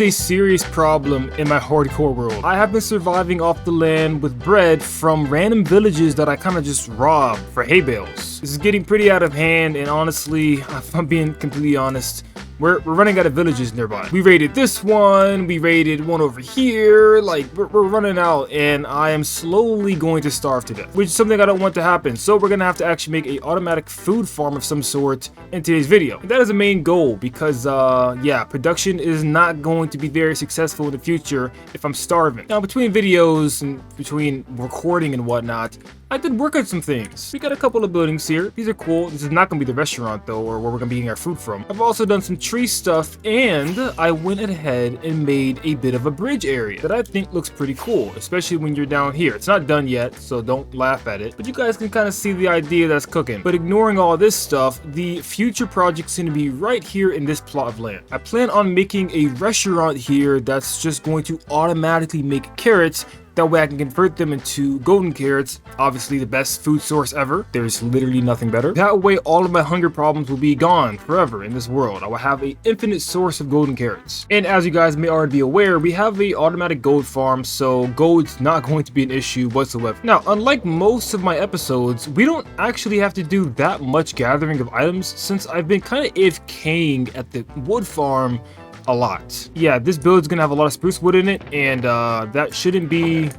a serious problem in my hardcore world. I have been surviving off the land with bread from random villages that I kind of just robbed for hay bales. This is getting pretty out of hand, and honestly, if I'm being completely honest, we're running out of villages nearby. We raided this one, we raided one over here, like we're running out, and I am slowly going to starve to death, which is something I don't want to happen. So we're gonna have to actually make a automatic food farm of some sort in today's video. And that is a main goal because yeah, production is not going to be very successful in the future if I'm starving. Now between videos and between recording and whatnot, I did work on some things. We got a couple of buildings here. These are cool. This is not going to be the restaurant though, or where we're going to be eating our food from. I've also done some tree stuff, and I went ahead and made a bit of a bridge area that I think looks pretty cool, especially when you're down here. It's not done yet, so don't laugh at it, but you guys can kind of see the idea that's cooking. But ignoring all this stuff, the future project's going to be right here in this plot of land. I plan on making a restaurant here that's just going to automatically make carrots. That way I can convert them into golden carrots, obviously the best food source ever. There's literally nothing better. That way all of my hunger problems will be gone forever in this world. I will have an infinite source of golden carrots. And as you guys may already be aware, we have a automatic gold farm, so gold's not going to be an issue whatsoever. Now, unlike most of my episodes, we don't actually have to do that much gathering of items since I've been kind of AFKing at the wood farm a lot. Yeah, this build's gonna have a lot of spruce wood in it, and that shouldn't be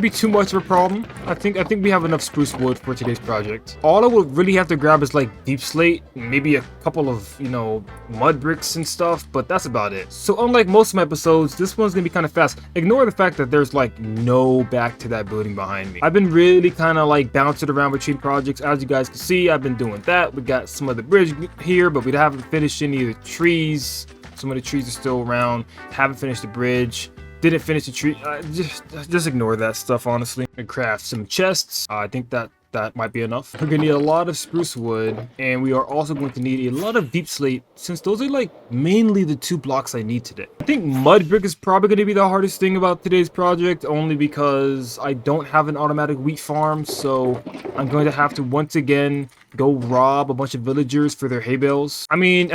too much of a problem. I think we have enough spruce wood for today's project. All I would really have to grab is like deep slate, maybe a couple of, you know, mud bricks and stuff, but that's about it. So unlike most of my episodes, this one's gonna be kind of fast. Ignore the fact that there's like no back to that building behind me. I've been really kind of like bouncing around between projects. As you guys can see, I've been doing that. We got some of the bridge here, but we haven't finished any of the trees. Some of the trees are still around. Haven't finished the bridge. Didn't finish the tree. Just ignore that stuff, honestly. And craft some chests. I think that might be enough. We're gonna need a lot of spruce wood, and we are also going to need a lot of deep slate, since those are like mainly the 2 blocks I need today. I think mud brick is probably gonna be the hardest thing about today's project, only because I don't have an automatic wheat farm, so I'm going to have to once again go rob a bunch of villagers for their hay bales. I mean,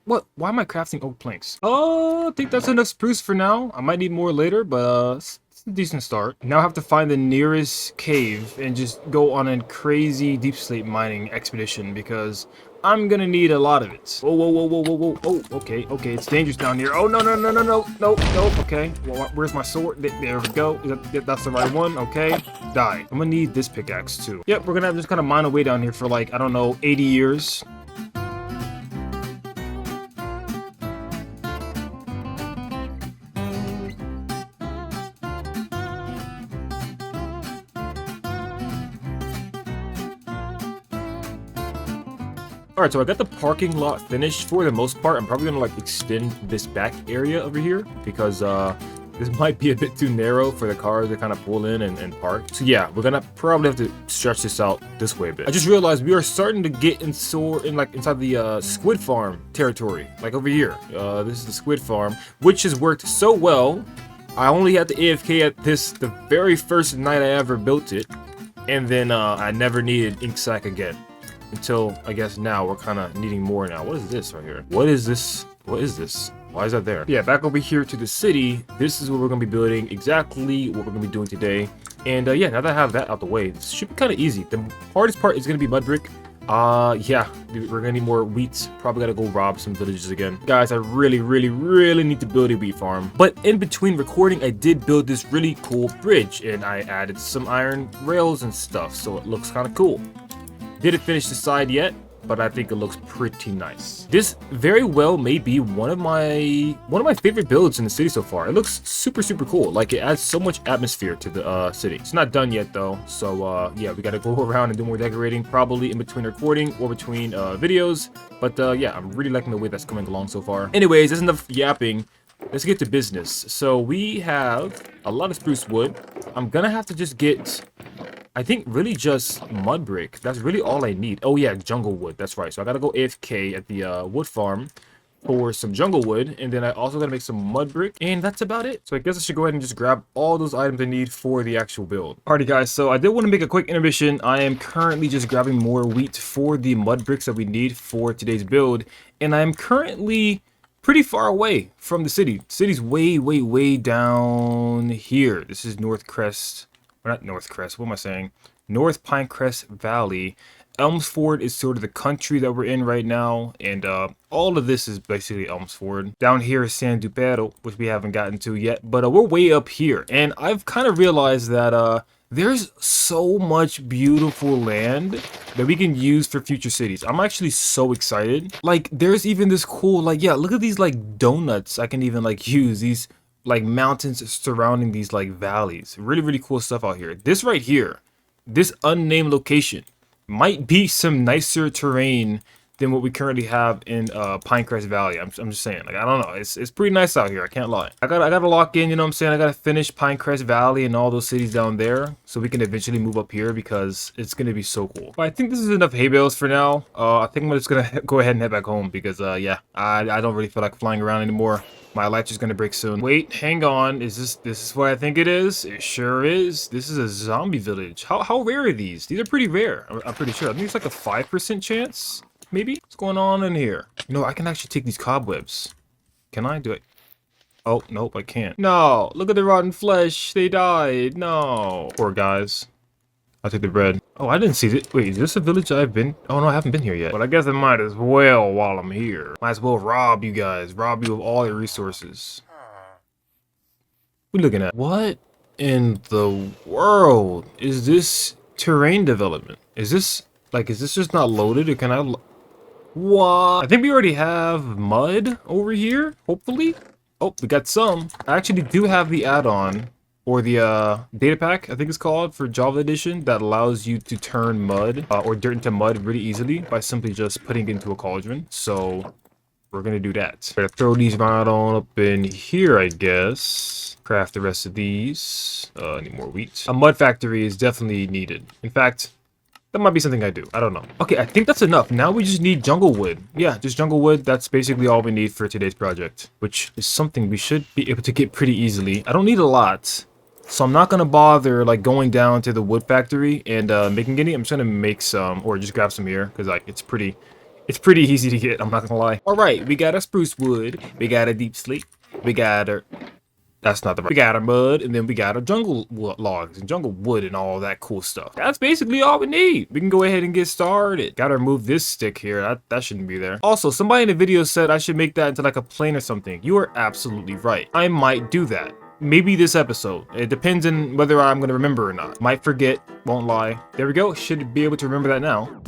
what? Why am I crafting oak planks? I think that's enough spruce for now. I might need more later, but it's a decent start. Now I have to find the nearest cave and just go on a crazy deep slate mining expedition because I'm gonna need a lot of it. Whoa, whoa, whoa, whoa, whoa, whoa. Oh, okay, it's dangerous down here. Oh, no, okay. Well, where's my sword? There we go. That's the right one. Okay, die. I'm gonna need this pickaxe too. Yep, we're gonna just kind of mine away down here for like, I don't know, 80 years. Alright, so I got the parking lot finished for the most part. I'm probably gonna like extend this back area over here because this might be a bit too narrow for the cars to kind of pull in and park. So yeah, we're gonna probably have to stretch this out this way a bit. I just realized we are starting to get inside the squid farm territory, like over here. This is the squid farm, which has worked so well. I only had to AFK at this the very first night I ever built it, and then I never needed ink sac again. Until, I guess now, we're kind of needing more now. What is this right here? What is this? What is this? Why is that there? Yeah, back over here to the city. This is what we're going to be building. Exactly what we're going to be doing today. And yeah, now that I have that out the way, this should be kind of easy. The hardest part is going to be mud brick. Yeah, we're going to need more wheat. Probably got to go rob some villages again. Guys, I really need to build a wheat farm. But in between recording, I did build this really cool bridge. And I added some iron rails and stuff. So it looks kind of cool. Didn't finish the side yet, but I think it looks pretty nice. This very well may be one of my favorite builds in the city so far. It looks super cool. Like, it adds so much atmosphere to the city. It's not done yet though, so yeah, we gotta go around and do more decorating, probably in between recording or between videos. But yeah, I'm really liking the way that's coming along so far. Anyways, that's enough yapping. Let's get to business. So we have a lot of spruce wood. I'm gonna have to just get, I think, really just mud brick. That's really all I need. Oh yeah, jungle wood. That's right. So I gotta go AFK at the wood farm for some jungle wood, and then I also gotta make some mud brick, and that's about it. So I guess I should go ahead and just grab all those items I need for the actual build. Alrighty guys, so I did want to make a quick intermission. I am currently just grabbing more wheat for the mud bricks that we need for today's build, and I'm currently pretty far away from the city. The city's way down here. This is North Crest, or not North Crest, what am I saying? North Pinecrest Valley. Elmsford is sort of the country that we're in right now, and all of this is basically Elmsford. Down here is San Dupero, which we haven't gotten to yet, but we're way up here, and I've kind of realized that there's so much beautiful land that we can use for future cities. I'm actually so excited. Like, there's even this cool, like, yeah, look at these, like, donuts I can even, like, use. These, like, mountains surrounding these, like, valleys. Really cool stuff out here. This right here, this unnamed location, might be some nicer terrain than what we currently have in Pinecrest Valley. I'm just saying, like, I don't know, it's pretty nice out here, I can't lie. I gotta lock in, you know what I'm saying? I gotta finish Pinecrest Valley and all those cities down there so we can eventually move up here, because it's gonna be so cool. But I think this is enough hay bales for now. I think I'm just gonna go ahead and head back home, because yeah, I don't really feel like flying around anymore. My lights is gonna break soon. Wait, hang on. This is what I think it is? It sure is. This is a zombie village. How rare are these? These are pretty rare. I'm pretty sure. I think it's like a 5% chance, maybe? What's going on in here? You know, I can actually take these cobwebs. Can I do it? Oh, nope, I can't. No, look at the rotten flesh. They died. No. Poor guys. I'll take the bread. Oh, I didn't see it. Wait, is this a village I've been? Oh, no, I haven't been here yet. But I guess I might as well while I'm here. Might as well rob you guys. Rob you of all your resources. What are we looking at? What in the world is this terrain development? Is this just not loaded? Or can I... What? I think we already have mud over here, hopefully. Oh, we got some. I actually do have the add-on, or the data pack, I think it's called, for Java Edition, that allows you to turn mud or dirt into mud really easily by simply just putting it into a cauldron. So we're gonna do that. Gonna throw these right on up in here, I guess. Craft the rest of these. Need more wheat. A mud factory is definitely needed. In fact, that might be something I do. I don't know. Okay, I think that's enough. Now we just need jungle wood. Yeah, just jungle wood. That's basically all we need for today's project, which is something we should be able to get pretty easily. I don't need a lot, so I'm not gonna bother like going down to the wood factory and making any. I'm just gonna make some, or just grab some here, because like it's pretty easy to get. I'm not gonna lie. All right, we got our spruce wood, we got a deep slate, we got our... That's not the right. We got our mud, and then we got our jungle logs and jungle wood and all that cool stuff. That's basically all we need. We can go ahead and get started. Gotta remove this stick here. That shouldn't be there. Also, somebody in the video said I should make that into like a plane or something. You are absolutely right. I might do that. Maybe this episode. It depends on whether I'm gonna remember or not. Might forget, won't lie. There we go. Should be able to remember that now.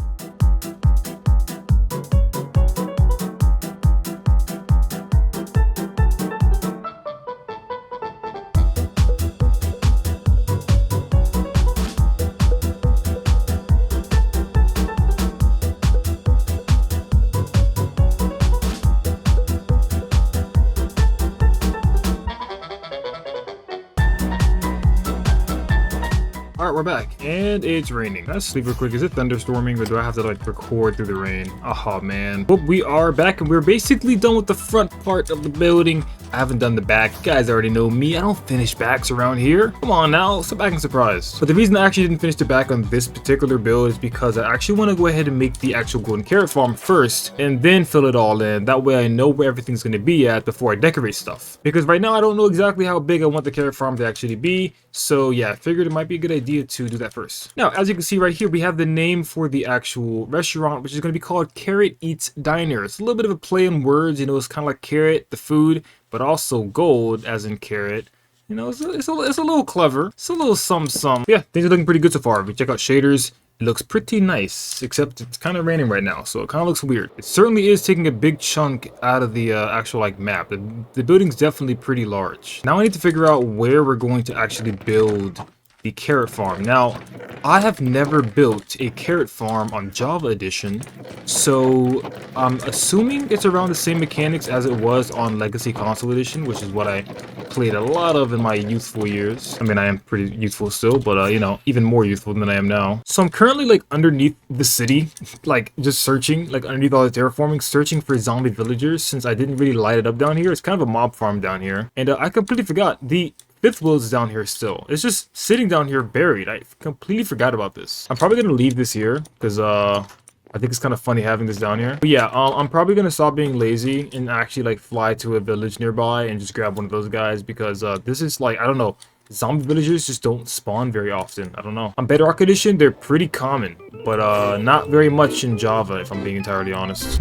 Alright, we're back, and it's raining. Let's sleep real quick. Is it thunderstorming, or do I have to like record through the rain? Oh man. But we are back, and we're basically done with the front part of the building. I haven't done the back. You guys already know me. I don't finish backs around here. Come on now, sit back and surprise. But the reason I actually didn't finish the back on this particular build is because I actually want to go ahead and make the actual golden carrot farm first, and then fill it all in. That way I know where everything's going to be at before I decorate stuff. Because right now I don't know exactly how big I want the carrot farm to actually be. So yeah, I figured it might be a good idea to do that first. Now, as you can see right here, we have the name for the actual restaurant, which is going to be called Carrot Eats Diner. It's a little bit of a play on words, you know, it's kind of like carrot, the food, but also gold, as in carrot. You know, it's a little clever. It's a little some. Yeah, things are looking pretty good so far. If we check out shaders, it looks pretty nice, except it's kind of raining right now, so it kind of looks weird. It certainly is taking a big chunk out of the actual like map. The building's definitely pretty large. Now I need to figure out where we're going to actually build the carrot farm. Now, I have never built a carrot farm on Java Edition, so I'm assuming it's around the same mechanics as it was on Legacy Console Edition, which is what I played a lot of in my youthful years. I mean, I am pretty youthful still, but you know, even more youthful than I am now. So I'm currently like underneath the city, like just searching, like underneath all the terraforming, searching for zombie villagers, since I didn't really light it up down here. It's kind of a mob farm down here, and I completely forgot the fifth wheel is down here still. It's just sitting down here buried. I completely forgot about this. I'm probably gonna leave this here because I think it's kind of funny having this down here. But yeah, I'm probably gonna stop being lazy and actually like fly to a village nearby and just grab one of those guys, because this is like, I don't know, zombie villagers just don't spawn very often. I don't know. On Bedrock Edition, they're pretty common, but not very much in Java, if I'm being entirely honest.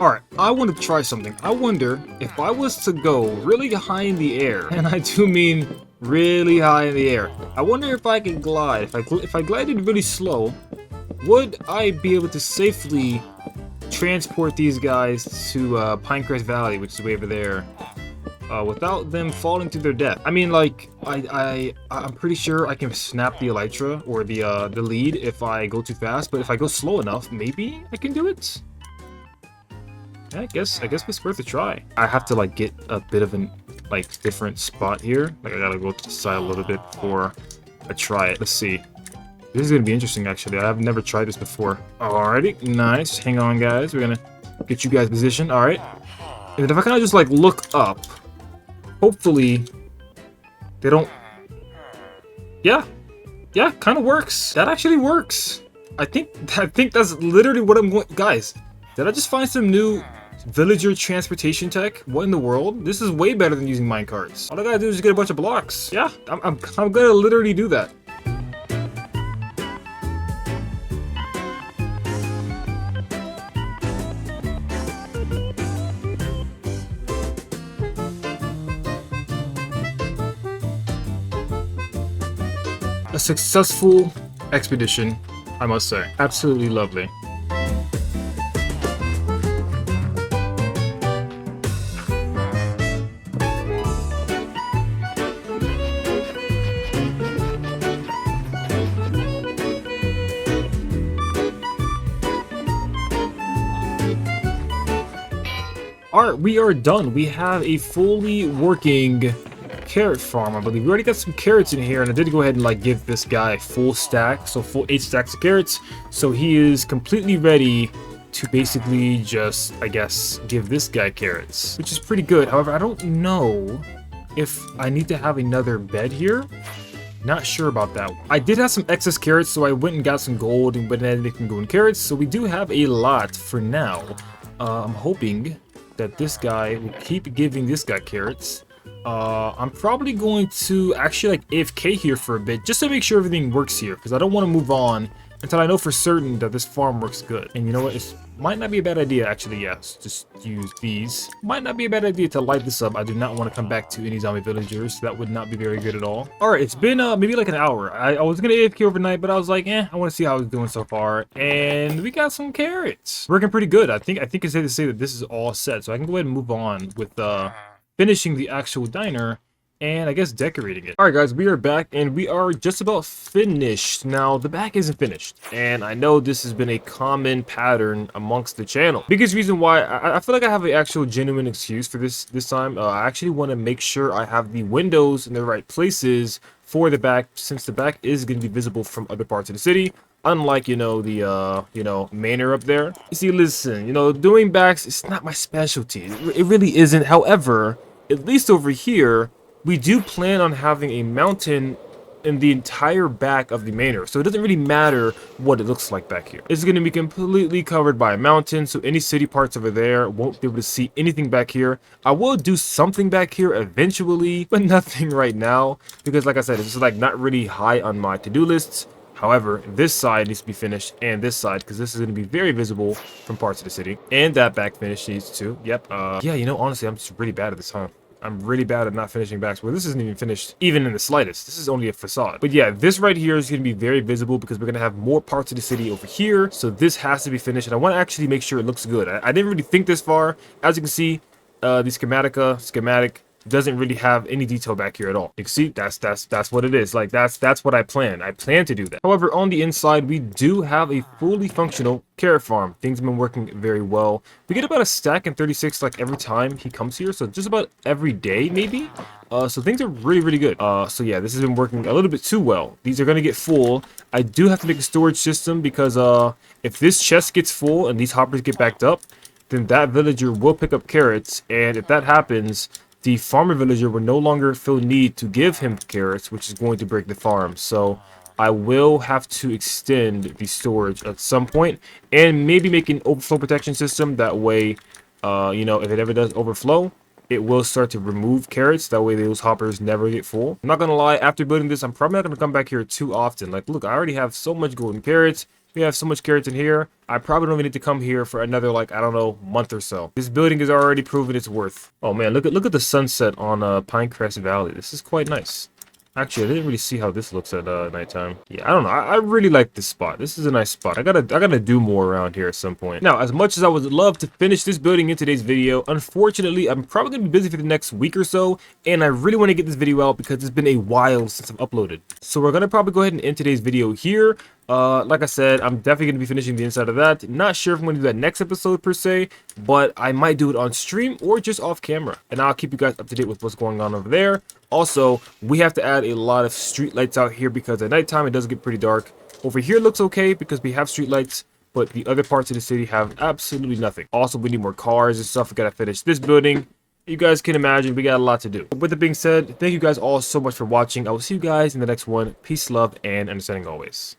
Alright, I want to try something. I wonder if I was to go really high in the air, and I do mean really high in the air. I wonder if I can glide. If I glided really slow, would I be able to safely transport these guys to Pinecrest Valley, which is way over there, without them falling to their death? I mean, like, I'm pretty sure I can snap the elytra or the lead if I go too fast, but if I go slow enough, maybe I can do it. Yeah, I guess it's worth a try. I have to like get a bit of an like different spot here. Like I gotta go to the side a little bit before I try it. Let's see. This is gonna be interesting actually. I've never tried this before. Alrighty, nice. Hang on, guys. We're gonna get you guys positioned. All right. And then if I kind of just like look up, hopefully they don't. Yeah, kind of works. That actually works. I think that's literally what I'm going. Guys, did I just find some new villager transportation tech? What in the world? This is way better than using minecarts. All I gotta do is just get a bunch of blocks. Yeah, I'm gonna literally do that. A successful expedition, I must say. Absolutely lovely. Alright, we are done. We have a fully working carrot farm, I believe. We already got some carrots in here, and I did go ahead and like give this guy full stack, so full 8 stacks of carrots. So he is completely ready to basically just, I guess, give this guy carrots, which is pretty good. However, I don't know if I need to have another bed here. Not sure about that one. I did have some excess carrots, so I went and got some gold and went ahead and making golden carrots. So we do have a lot for now. I'm hoping that this guy will keep giving this guy carrots. I'm probably going to actually like AFK here for a bit just to make sure everything works here, because I don't want to move on until I know for certain that this farm works good. And you know what? It might not be a bad idea, actually. Yes, just use these. Might not be a bad idea to light this up. I do not want to come back to any zombie villagers. That would not be very good at all. All right, it's been maybe like an hour. I was gonna AFK overnight, but I was like, I want to see how it's doing so far. And we got some carrots. Working pretty good. I think it's safe to say that this is all set. So I can go ahead and move on with finishing the actual diner and I guess decorating it. Alright guys, we are back and we are just about finished. Now the back isn't finished, and I know this has been a common pattern amongst the channel. Biggest reason why I feel like I have an actual genuine excuse for this time. I actually want to make sure I have the windows in the right places for the back, since the back is going to be visible from other parts of the city. Unlike, you know, the, manor up there. You see, listen, doing backs, it's not my specialty. It really isn't. However, at least over here, we do plan on having a mountain in the entire back of the manor. So it doesn't really matter what it looks like back here. It's going to be completely covered by a mountain. So any city parts over there won't be able to see anything back here. I will do something back here eventually, but nothing right now. Because like I said, this is like not really high on my to-do lists. However, this side needs to be finished, and this side, because this is going to be very visible from parts of the city. And that back finish needs to. Yep. Yeah, honestly, I'm just really bad at this, huh? I'm really bad at not finishing backs. Well, this isn't even finished, even in the slightest. This is only a facade. But yeah, this right here is going to be very visible because we're going to have more parts of the city over here. So this has to be finished, and I want to actually make sure it looks good. I didn't really think this far. As you can see, the schematic doesn't really have any detail back here at all. You can see that's what it is. Like that's what I plan. I plan to do that. However, on the inside, we do have a fully functional carrot farm. Things have been working very well. We get about a stack in 36 like every time he comes here, so just about every day maybe. So things are really good. So yeah, this has been working a little bit too well. These are gonna get full. I do have to make a storage system because if this chest gets full and these hoppers get backed up, then that villager will pick up carrots, and if that happens, the farmer villager will no longer feel need to give him carrots, which is going to break the farm. So I will have to extend the storage at some point and maybe make an overflow protection system. That way, you know, if it ever does overflow, it will start to remove carrots. That way those hoppers never get full. I'm not going to lie, after building this, I'm probably not going to come back here too often. Like, look, I already have so much golden carrots. We have so much carrots in here. I probably don't even need to come here for another, like, I don't know, month or so. This building is already proven its worth. Oh man, look at the sunset on Pinecrest Valley. This is quite nice. Actually, I didn't really see how this looks at nighttime. Yeah, I don't know. I really like this spot. This is a nice spot. I gotta do more around here at some point. Now, as much as I would love to finish this building in today's video, unfortunately, I'm probably gonna be busy for the next week or so, and I really want to get this video out because it's been a while since I've uploaded. So we're gonna probably go ahead and end today's video here. Like I said, I'm definitely going to be finishing the inside of that. Not sure if I'm going to do that next episode per se, but I might do it on stream or just off camera. And I'll keep you guys up to date with what's going on over there. Also, we have to add a lot of street lights out here because at nighttime it does get pretty dark. Over here looks okay because we have street lights, but the other parts of the city have absolutely nothing. Also, we need more cars and stuff. We got to finish this building. You guys can imagine we got a lot to do. With that being said, thank you guys all so much for watching. I will see you guys in the next one. Peace, love, and understanding always.